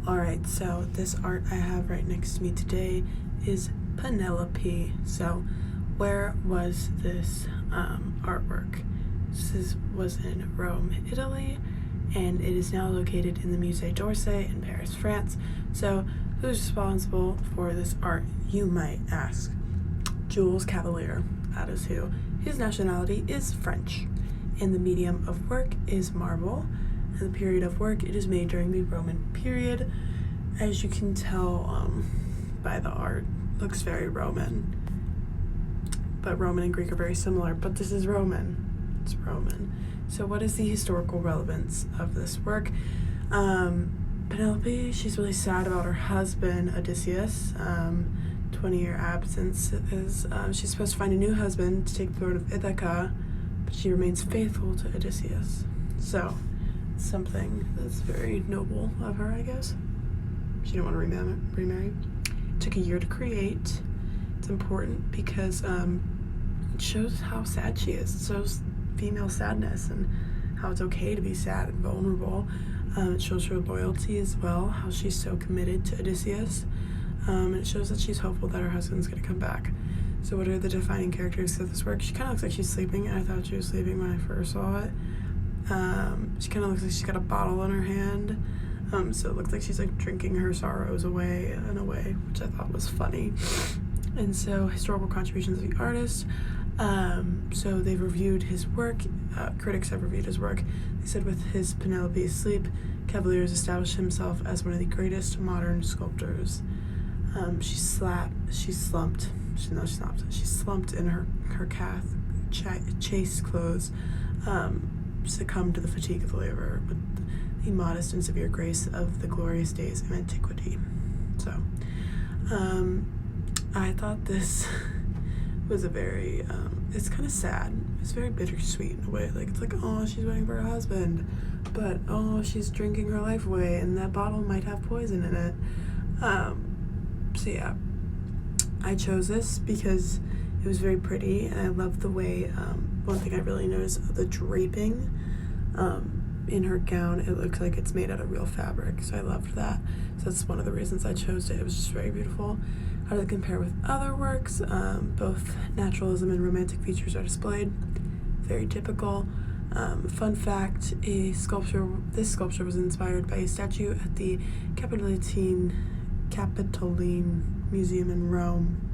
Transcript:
Alright, so this art I have right next to me today is Penelope. So where was this artwork? Was in Rome, Italy, and it is now located in the Musée d'Orsay in Paris, France. So who's responsible for this art, you might ask? Jules Cavalier, that is who. His nationality is French, and the medium of work is marble, and the period of work, it is made during the Roman period. As you can tell by the art, looks very Roman, but Roman and Greek are very similar, but this is Roman. It's Roman. So what is the historical relevance of this work? Penelope, she's really sad about her husband, Odysseus. 20-year absence is, she's supposed to find a new husband to take the throne of Ithaca, but she remains faithful to Odysseus. So, something that's very noble of her, I guess. She didn't want to remarry. It took a year to create. It's important because it shows how sad she is. It shows female sadness and how it's okay to be sad and vulnerable. It shows her loyalty as well, how she's so committed to Odysseus. And it shows that she's hopeful that her husband's going to come back. So what are the defining characteristics of this work? She kind of looks like she's sleeping, and I thought she was sleeping when I first saw it. She kind of looks like she's got a bottle in her hand. So it looks like she's like drinking her sorrows away in a way, which I thought was funny. And so historical contributions of the artist. So they've reviewed his work. Critics have reviewed his work. They said with his Penelope asleep, Cavalier has established himself as one of the greatest modern sculptors. She slumped in her chaste clothes, succumbed to the fatigue of the labor with the modest and severe grace of the glorious days of antiquity. So, I thought this was a very, it's kind of sad. It's very bittersweet in a way. Like, it's like, oh, she's waiting for her husband, but, oh, she's drinking her life away, and that bottle might have poison in it. So yeah, I chose this because it was very pretty, and I love the way, one thing I really noticed, the draping in her gown, it looks like it's made out of real fabric, so I loved that. So that's one of the reasons I chose it. It was just very beautiful. How does it compare with other works? Both naturalism and romantic features are displayed. Very typical. Fun fact, this sculpture was inspired by a statue at the Capitoline Museum in Rome.